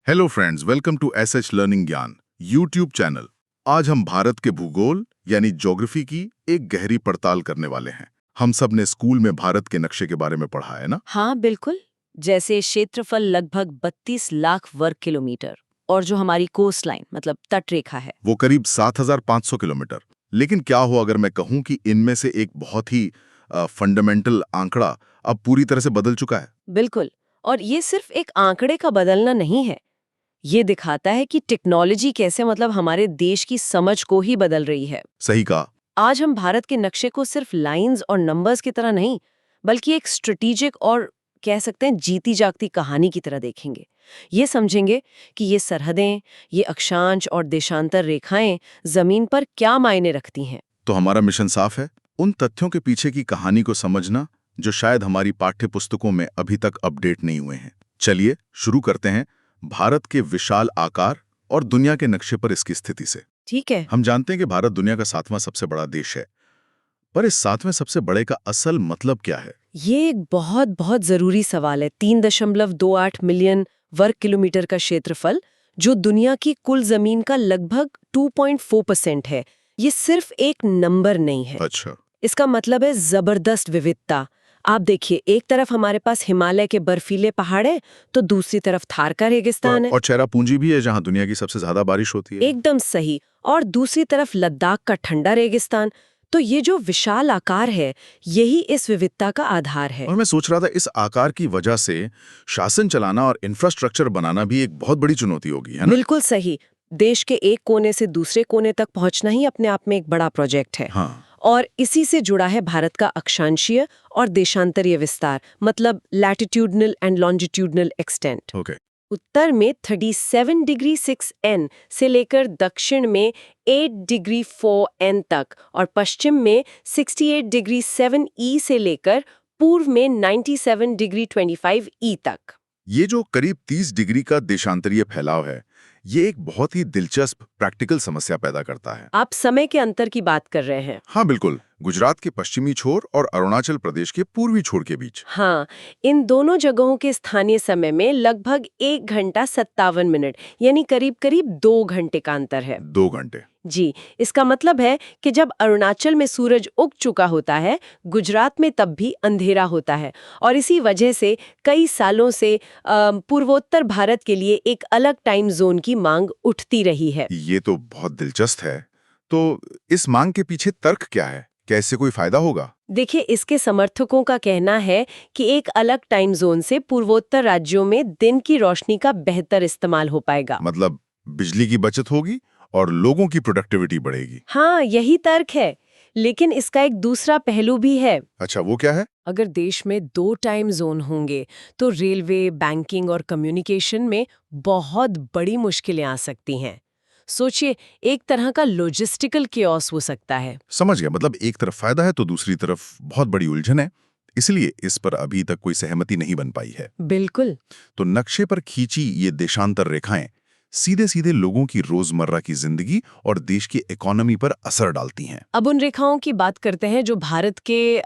Hello friends, welcome to SH learning Gyan YouTube channel. आज हम भारत के भूगोल यानी ज्योग्राफी की एक गहरी पड़ताल करने वाले हैं। हम सब ने स्कूल में भारत के नक्शे के बारे में पढ़ा है ना। हाँ बिल्कुल। जैसे क्षेत्रफल लगभग 32 लाख वर्ग किलोमीटर और जो हमारी कोस्ट लाइन मतलब तट रेखा है वो करीब 7,500 किलोमीटर। लेकिन क्या हो अगर मैं कहूं कि इनमें से एक बहुत ही फंडामेंटल आंकड़ा अब पूरी तरह से बदल चुका है। बिल्कुल। और ये सिर्फ एक आंकड़े का बदलना नहीं है, ये दिखाता है कि टेक्नोलॉजी कैसे मतलब हमारे देश की समझ को ही बदल रही है। सही कहा। आज हम भारत के नक्शे को सिर्फ लाइंस और नंबर्स की तरह नहीं बल्कि एक स्ट्रेटेजिक और कह सकते हैं जीती जागती कहानी की तरह देखेंगे। ये समझेंगे कि ये सरहदें, ये अक्षांश और देशांतर रेखाएं जमीन पर क्या मायने रखती हैं। तो हमारा मिशन साफ है, उन तथ्यों के पीछे की कहानी को समझना जो शायद हमारी पाठ्य पुस्तकों में अभी तक अपडेट नहीं हुए हैं। चलिए शुरू करते हैं भारत के विशाल आकार और दुनिया के नक्शे पर इसकी स्थिति से। ठीक है। हम जानते हैं कि भारत दुनिया का 7वां सबसे बड़ा देश है, पर इस 7वें सबसे बड़े का असल मतलब क्या है? ये एक बहुत बहुत जरूरी सवाल है। 3.28 मिलियन वर्ग किलोमीटर का क्षेत्रफल जो दुनिया की कुल जमीन का लगभग 2.4% है, ये सिर्फ एक नंबर नहीं है। अच्छा। इसका मतलब है जबरदस्त विविधता। आप देखिए, एक तरफ हमारे पास हिमालय के बर्फीले पहाड़ है तो दूसरी तरफ थार का रेगिस्तान है। और चेरापूंजी भी है जहां दुनिया की सबसे ज्यादा बारिश होती है। एकदम सही। और दूसरी तरफ लद्दाख का ठंडा रेगिस्तान। तो ये जो विशाल आकार है यही इस विविधता का आधार है। और मैं सोच रहा था इस आकार की वजह से शासन चलाना और इंफ्रास्ट्रक्चर बनाना भी एक बहुत बड़ी चुनौती होगी, है ना? बिल्कुल सही। देश के एक कोने से दूसरे कोने तक पहुंचना ही अपने आप में एक बड़ा प्रोजेक्ट है। हाँ। और इसी से जुड़ा है भारत का अक्षांशीय और देशांतरीय विस्तार, मतलब latitudinal and longitudinal extent. Okay. उत्तर में 37 डिग्री 6 N से लेकर दक्षिण में 8 डिग्री 4 N तक और पश्चिम में 68 डिग्री 7 E से लेकर पूर्व में 97 डिग्री 25 E तक। ये जो करीब 30 डिग्री का देशांतरीय फैलाव है, ये एक बहुत ही दिलचस्प प्रैक्टिकल समस्या पैदा करता है। आप समय के अंतर की बात कर रहे हैं। हाँ बिल्कुल, गुजरात के पश्चिमी छोर और अरुणाचल प्रदेश के पूर्वी छोर के बीच। हाँ, इन दोनों जगहों के स्थानीय समय में लगभग 1 घंटा 57 मिनट यानी करीब करीब 2 घंटे का अंतर है। 2 घंटे। जी, इसका मतलब है कि जब अरुणाचल में सूरज उग चुका होता है, गुजरात में तब भी अंधेरा होता है। और इसी वजह से कई सालों से पूर्वोत्तर भारत के लिए एक अलग टाइम जोन की मांग उठती रही है। ये तो बहुत दिलचस्प है। तो इस मांग के पीछे तर्क क्या है? क्या इससे कोई फायदा होगा? देखिए, इसके समर्थकों का कहना है कि एक अलग टाइम जोन से पूर्वोत्तर राज्यों में दिन की रोशनी का बेहतर इस्तेमाल हो पाएगा। मतलब बिजली की बचत होगी और लोगों की प्रोडक्टिविटी बढ़ेगी। हाँ, यही तर्क है। लेकिन इसका एक दूसरा पहलू भी है। अच्छा, वो क्या है? अगर देश में 2 टाइम जोन होंगे तो रेलवे, बैंकिंग और कम्युनिकेशन में बहुत बड़ी मुश्किलें आ सकती हैं। सोचिए, एक तरह का लॉजिस्टिकल केओस हो सकता है। समझ गया। मतलब एक तरफ फायदा है तो दूसरी तरफ बहुत बड़ी उलझन है। इसलिए इस पर अभी तक कोई सहमति नहीं बन पाई है। बिल्कुल। तो नक्शे पर खींची ये देशांतर रेखाएं सीधे सीधे लोगों की रोजमर्रा की जिंदगी और देश की इकोनॉमी पर असर डालती हैं। अब उन रेखाओं की बात करते हैं जो भारत के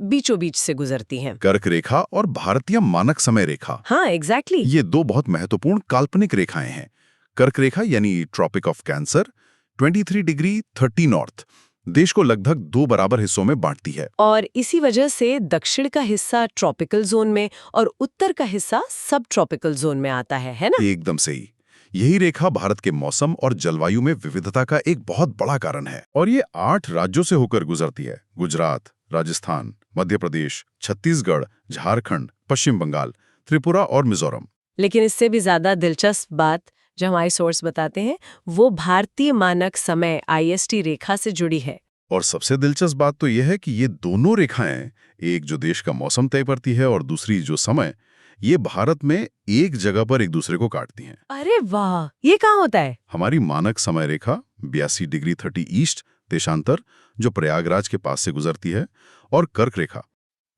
बीचों बीच से गुजरती हैं। कर्क रेखा और भारतीय मानक समय रेखा। हाँ, एग्जैक्टली। ये दो बहुत महत्वपूर्ण काल्पनिक रेखाएं हैं। कर्क रेखा यानी tropic of cancer 23 degree 30 north देश को लगभग 2 बराबर हिस्सों में बांटती है। और इसी वजह से दक्षिण का हिस्सा ट्रॉपिकल जोन में और उत्तर का हिस्सा सब ट्रॉपिकल जोन में आता है ना? एकदम सही। यही रेखा भारत के मौसम और जलवायु में विविधता का एक बहुत बड़ा कारण है। और ये 8 राज्यों से होकर गुजरती है। गुजरात, राजस्थान, मध्य प्रदेश, छत्तीसगढ़, झारखंड, पश्चिम बंगाल, त्रिपुरा और मिजोरम। लेकिन इससे भी ज्यादा दिलचस्प बात जो हमारे सोर्स बताते हैं वो भारतीय मानक समय IST रेखा से जुड़ी है। और सबसे दिलचस्प बात तो यह है कि ये दोनों रेखाएं, एक जो देश का मौसम तय करती है और दूसरी जो समय, ये भारत में एक जगह पर एक दूसरे को काटती हैं। अरे वाह, ये कहाँ होता है? हमारी मानक समय रेखा 82 डिग्री 30 ईस्ट देशांतर जो प्रयागराज के पास से गुजरती है, और कर्क रेखा,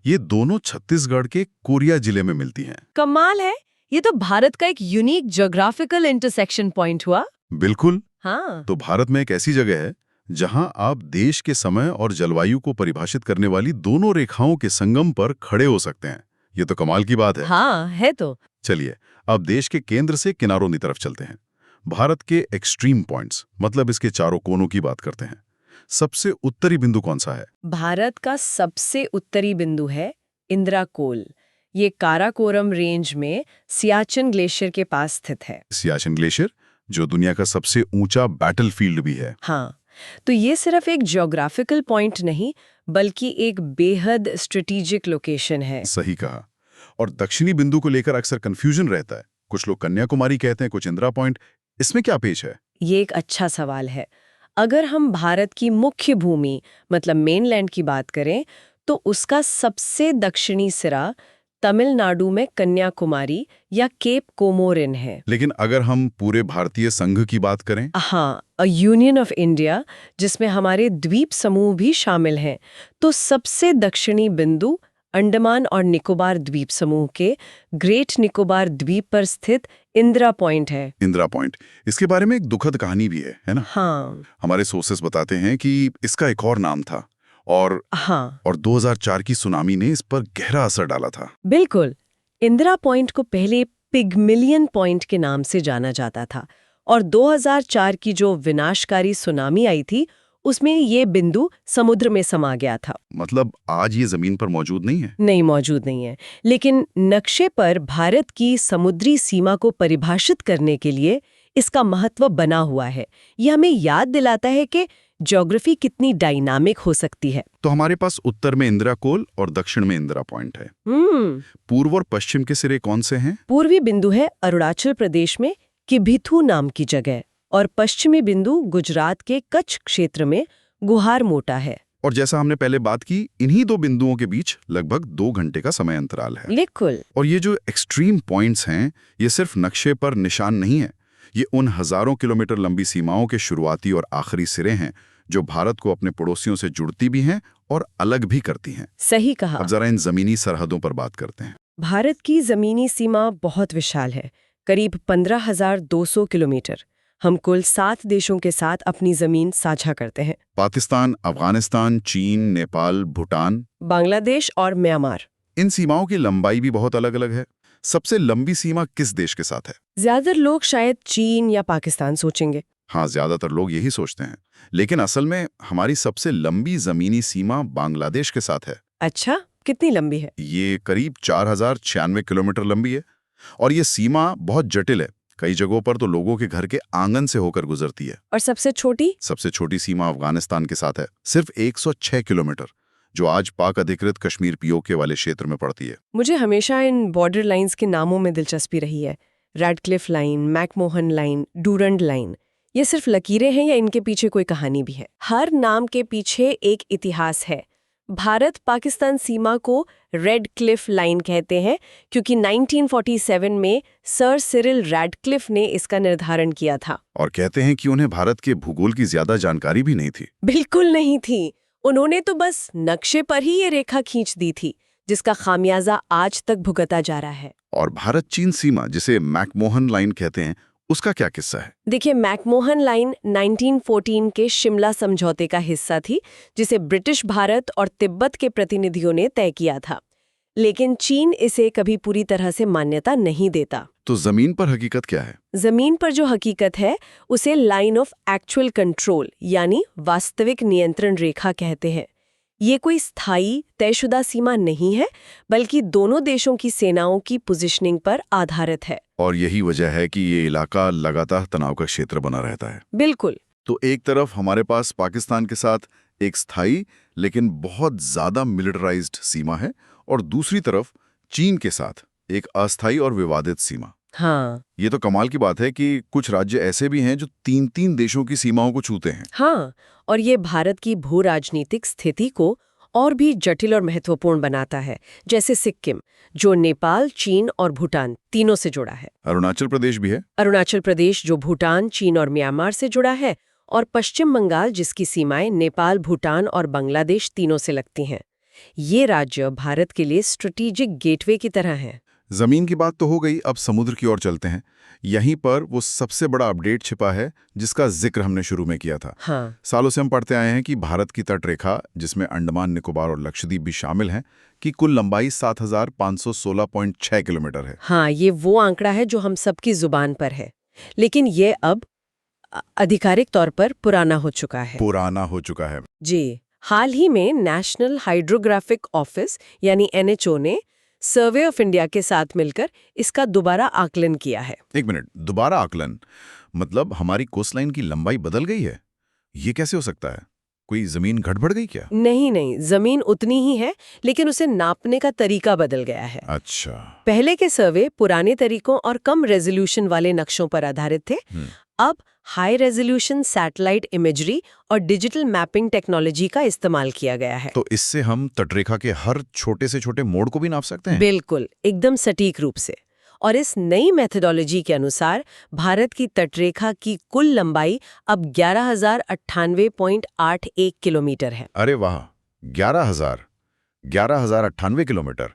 ये दोनों छत्तीसगढ़ के कोरिया जिले में मिलती हैं। कमाल है, ये तो भारत का एक यूनिक ज्योग्राफिकल इंटरसेक्शन पॉइंट हुआ। बिल्कुल। हाँ। तो भारत में एक ऐसी जगह है जहां आप देश के समय और जलवायु को परिभाषित करने वाली दोनों रेखाओं के संगम पर खड़े हो सकते हैं। ये तो कमाल की बात है। हाँ, है तो। चलिए अब देश के केंद्र से किनारों की तरफ चलते हैं। भारत के एक्सट्रीम पॉइंट्स, मतलब इसके चारों कोनों की बात करते हैं। सबसे उत्तरी बिंदु कौन सा है? भारत का सबसे उत्तरी बिंदु है इंद्राकोल। ये काराकोरम रेंज में सियाचिन ग्लेशियर के पास स्थित है। सियाचिन ग्लेशियर, जो दुनिया का सबसे ऊंचा बैटलफील्ड भी है। हाँ, तो ये सिर्फ एक ज्योग्राफिकल पॉइंट नहीं, बल्कि एक बेहद स्ट्रेटेजिक लोकेशन है। सही कहा। और दक्षिणी बिंदु को लेकर अक्सर कंफ्यूजन रहता है। कुछ लोग कन्याकुमारी कहते हैं, कुछ इंदिरा पॉइंट। इसमें क्या पेच है? ये एक अच्छा सवाल है। अगर हम भारत की मुख्य भूमि मतलब मेनलैंड की बात करें, तो उसका सबसे दक्षिणी सिरा तमिलनाडु में कन्याकुमारी या केप कोमोरिन है। लेकिन अगर हम पूरे भारतीय संघ की बात करें, हाँ, अ यूनियन ऑफ इंडिया, जिसमें हमारे द्वीप समूह भी शामिल हैं, तो सबसे दक्षिणी बिंदु अंडमान और निकोबार द्वीप समूह के ग्रेट निकोबार द्वीप पर स्थित इंदिरा पॉइंट है। इंदिरा पॉइंट, इसके बारे में एक दुखद कहानी भी है ना? हाँ हमारे सोर्सेस बताते हैं कि इसका एक और नाम था और हाँ, 2004 की सुनामी ने इस पर गहरा असर डाला था। बिल्कुल। इंदिरा पॉइंट को पहले पिग्मिलियन पॉइंट के नाम से जाना जाता था और 2004 की जो विनाशकारी सुनामी आई थी, उसमें ये बिंदु समुद्र में समा गया था। मतलब आज ये जमीन पर मौजूद नहीं है? नहीं, मौजूद नहीं है, लेकिन नक्शे पर भारत की समुद्री सीमा को परिभाषित करने के लिए इसका महत्व बना हुआ है। यह हमें याद दिलाता है कि ज्योग्राफी कितनी डायनामिक हो सकती है। तो हमारे पास उत्तर में इंदिराकोल और दक्षिण में इंदिरा पॉइंट है। पूर्व और पश्चिम के सिरे कौन से हैं? पूर्वी बिंदु है अरुणाचल प्रदेश में किबिथू नाम की जगह और पश्चिमी बिंदु गुजरात के कच्छ क्षेत्र में गुहार मोटा है। और जैसा हमने पहले बात की, इन्हीं दो बिंदुओं के बीच लगभग 2 घंटे का समय अंतराल है। बिल्कुल। और ये जो एक्सट्रीम पॉइंट्स हैं, ये सिर्फ नक्शे पर निशान नहीं है। ये उन हजारों किलोमीटर लंबी सीमाओं के शुरुआती और आखिरी सिरे हैं जो भारत को अपने पड़ोसियों से जुड़ती भी हैं और अलग भी करती हैं। सही कहा। अब जरा इन जमीनी सरहदों पर बात करते हैं। भारत की जमीनी सीमा बहुत विशाल है, करीब 15,200 किलोमीटर। हम कुल 7 देशों के साथ अपनी जमीन साझा करते हैं। पाकिस्तान, अफगानिस्तान, चीन, नेपाल, भूटान, बांग्लादेश और म्यांमार। इन सीमाओं की लंबाई भी बहुत अलग अलग है। सबसे लंबी सीमा किस देश के साथ है? ज्यादातर लोग शायद चीन या पाकिस्तान सोचेंगे। हाँ, ज्यादातर लोग यही सोचते हैं, लेकिन असल में हमारी सबसे लंबी जमीनी सीमा बांग्लादेश के साथ है। अच्छा, कितनी लंबी है? ये करीब 4096 किलोमीटर लंबी है और ये सीमा बहुत जटिल है। कई जगहों पर तो लोगों के घर के आंगन से होकर गुजरती है। और सबसे छोटी? सबसे छोटी सीमा अफगानिस्तान के साथ है, सिर्फ 106 किलोमीटर, जो आज पाक अधिकृत कश्मीर पीओके वाले क्षेत्र में पड़ती है। मुझे हमेशा इन बॉर्डर लाइंस के नामों में दिलचस्पी रही है। Radcliffe line, McMahon line, Durand line. ये सिर्फ लकीरें हैं या इनके पीछे कोई कहानी भी है? हर नाम के पीछे एक इतिहास है। भारत पाकिस्तान सीमा को रेड क्लिफ लाइन कहते हैं क्योंकि 1947 में सर सिरिल रैडक्लिफ ने इसका निर्धारण किया था। और कहते हैं कि उन्हें भारत के भूगोल की ज्यादा जानकारी भी नहीं थी। बिल्कुल नहीं थी। उन्होंने तो बस नक्शे पर ही ये रेखा खींच दी थी, जिसका खामियाजा आज तक भुगता जा रहा है। और भारत चीन सीमा, जिसे मैकमोहन लाइन कहते हैं, उसका क्या किस्सा है? देखिए, मैकमोहन लाइन 1914 के शिमला समझौते का हिस्सा थी, जिसे ब्रिटिश भारत और तिब्बत के प्रतिनिधियों ने तय किया था। लेकिन चीन इसे कभी पूरी तरह से मान्यता नहीं देता। तो जमीन पर हकीकत क्या है? जमीन पर जो हकीकत है उसे लाइन ऑफ एक्चुअल कंट्रोल यानी वास्तविक नियंत्रण रेखा कहते हैं। ये कोई स्थायी तयशुदा सीमा नहीं है, बल्कि दोनों देशों की सेनाओं की पोजीशनिंग पर आधारित है। और यही वजह है कि ये इलाका लगातार तनाव का क्षेत्र बना रहता है। बिल्कुल। तो एक तरफ हमारे पास पाकिस्तान के साथ एक स्थायी लेकिन बहुत ज्यादा मिलिटराइज्ड सीमा है और दूसरी तरफ चीन के साथ एक अस्थायी और विवादित सीमा। हाँ। ये तो कमाल की बात है कि कुछ राज्य ऐसे भी हैं जो 3-3 देशों की सीमाओं को छूते हैं। हाँ, और ये भारत की भू राजनीतिक स्थिति को और भी जटिल और महत्वपूर्ण बनाता है। जैसे सिक्किम, जो नेपाल, चीन और भूटान तीनों से जुड़ा है। अरुणाचल प्रदेश भी है। अरुणाचल प्रदेश जो भूटान, चीन और म्यांमार से जुड़ा है। और पश्चिम बंगाल, जिसकी सीमाएं नेपाल, भूटान और बांग्लादेश तीनों से लगती हैं। ये राज्य भारत के लिए स्ट्रेटेजिक गेटवे की तरह हैं। जमीन की बात तो हो गई, अब समुद्र की ओर चलते हैं। यहीं पर वो सबसे बड़ा अपडेट छिपा है जिसका जिक्र हमने शुरू में किया था। हाँ, सालों से हम पढ़ते आए हैं कि भारत की तटरेखा, जिसमें अंडमान निकोबार और लक्षद्वीप भी शामिल हैं, की कुल लंबाई 7,516.6 किलोमीटर है। हाँ, ये वो आंकड़ा है जो हम सबकी जुबान पर है, लेकिन ये अब आधिकारिक तौर पर पुराना हो चुका है। पुराना हो चुका है। जी, हाल ही में नेशनल हाइड्रोग्राफिक ऑफिस यानी NHO ने सर्वे ऑफ इंडिया के साथ मिलकर इसका दोबारा आकलन किया है। एक मिनट, दोबारा आकलन मतलब हमारी कोस्टलाइन की लंबाई बदल गई है? ये कैसे हो सकता है? कोई जमीन घट बढ़ गई क्या? नहीं, जमीन उतनी ही है, लेकिन उसे नापने का तरीका बदल गया है। अच्छा। पहले के सर्वे पुराने तरीकों और कम रेजोल्यूशन वाले नक्शों पर आधारित थे। अब हाई रेजोल्यूशन सैटेलाइट इमेजरी और डिजिटल मैपिंग टेक्नोलॉजी का इस्तेमाल किया गया है। तो इससे हम तटरेखा के हर छोटे से छोटे मोड़ को भी नाप सकते हैं? बिल्कुल, एकदम सटीक रूप से। और इस नई मेथोडोलॉजी के अनुसार भारत की तटरेखा की कुल लंबाई अब 11,098.81 किलोमीटर है। अरे वाह, 11,098 किलोमीटर।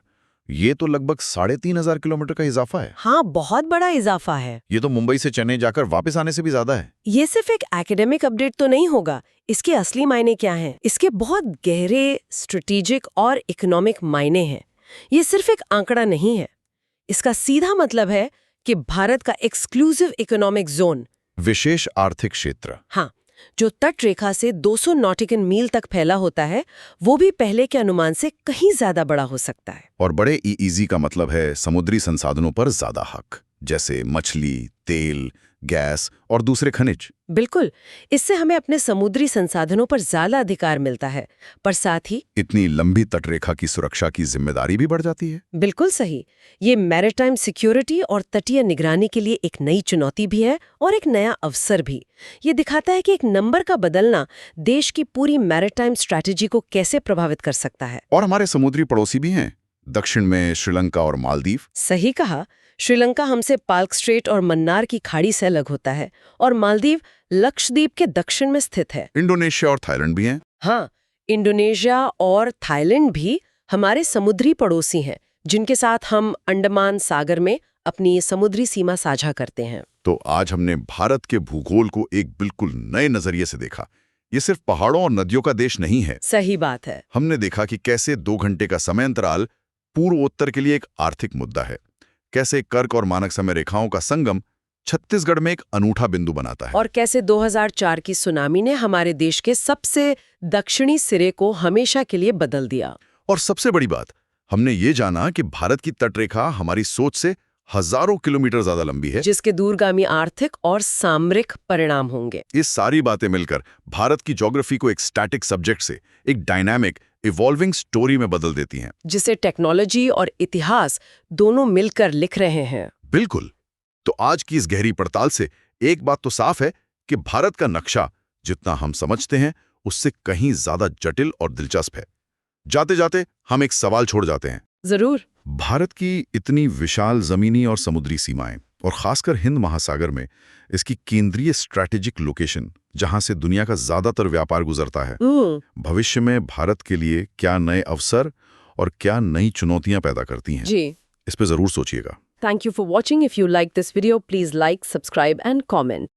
ये तो लगभग 3,500 किलोमीटर का इजाफा है। हाँ, बहुत बड़ा इजाफा है। ये तो मुंबई से चेन्नई जाकर वापस आने से भी ज्यादा है। ये सिर्फ एक एकेडमिक अपडेट तो नहीं होगा, इसके असली मायने क्या हैं? इसके बहुत गहरे स्ट्रेटेजिक और इकोनॉमिक मायने हैं। ये सिर्फ एक आंकड़ा नहीं है, इसका सीधा मतलब है कि भारत का एक्सक्लूसिव इकोनॉमिक जोन, विशेष आर्थिक क्षेत्र, हाँ, जो तट रेखा से 200 नॉटिकल मील तक फैला होता है, वो भी पहले के अनुमान से कहीं ज्यादा बड़ा हो सकता है। और बड़े ईईजी का मतलब है समुद्री संसाधनों पर ज्यादा हक, जैसे मछली, तेल, गैस और दूसरे खनिज। बिल्कुल, इससे हमें अपने समुद्री संसाधनों पर ज्यादा अधिकार मिलता है, पर साथ ही इतनी लंबी तटरेखा की सुरक्षा की जिम्मेदारी भी बढ़ जाती है। बिल्कुल सही, ये मैरिटाइम सिक्योरिटी और तटीय निगरानी के लिए एक नई चुनौती भी है और एक नया अवसर भी। ये दिखाता है कि एक नंबर का बदलना देश की पूरी मैरिटाइम स्ट्रैटेजी को कैसे प्रभावित कर सकता है। और हमारे समुद्री पड़ोसी भी हैं, दक्षिण में श्रीलंका और मालदीव। सही कहा, श्रीलंका हमसे पाल्क स्ट्रेट और मन्नार की खाड़ी से अलग होता है और मालदीव लक्षद्वीप के दक्षिण में स्थित है। इंडोनेशिया और थाईलैंड भी हैं। हाँ, इंडोनेशिया और थाईलैंड भी हमारे समुद्री पड़ोसी हैं, जिनके साथ हम अंडमान सागर में अपनी समुद्री सीमा साझा करते हैं। तो आज हमने भारत के भूगोल को एक बिल्कुल नए नजरिए से देखा। ये सिर्फ पहाड़ों और नदियों का देश नहीं है। सही बात है। हमने देखा कि कैसे 2 घंटे का समय अंतराल पूर्वोत्तर के लिए एक आर्थिक मुद्दा है, कैसे कर्क और मानक समय रेखाओं का संगम छत्तीसगढ़ में एक अनूठा बिंदु बनाता है, और कैसे 2004 की सुनामी ने हमारे देश के सबसे दक्षिणी सिरे को हमेशा के लिए बदल दिया। और सबसे बड़ी बात, हमने ये जाना कि भारत की तटरेखा हमारी सोच से हजारों किलोमीटर ज्यादा लंबी है, जिसके दूरगामी आर्थिक और सामरिक परिणाम होंगे। ये सारी बातें मिलकर भारत की ज्योग्राफी को एक स्टैटिक सब्जेक्ट से एक डायनामिक इवॉल्विंग स्टोरी में बदल देती हैं, जिसे टेक्नोलॉजी और इतिहास दोनों मिलकर लिख रहे हैं। बिल्कुल। तो आज की इस गहरी पड़ताल से एक बात तो साफ है कि भारत का नक्शा जितना हम समझते हैं उससे कहीं ज्यादा जटिल और दिलचस्प है। जाते जाते हम एक सवाल छोड़ जाते हैं। जरूर। भारत की इतनी विशाल जमीनी और समुद्री सीमाएं और खासकर हिंद महासागर में इसकी केंद्रीय स्ट्रैटेजिक लोकेशन, जहां से दुनिया का ज्यादातर व्यापार गुजरता है, भविष्य में भारत के लिए क्या नए अवसर और क्या नई चुनौतियां पैदा करती हैं, जी, इस पे जरूर सोचिएगा। Thank you for watching. If you like this video, please like, subscribe and comment.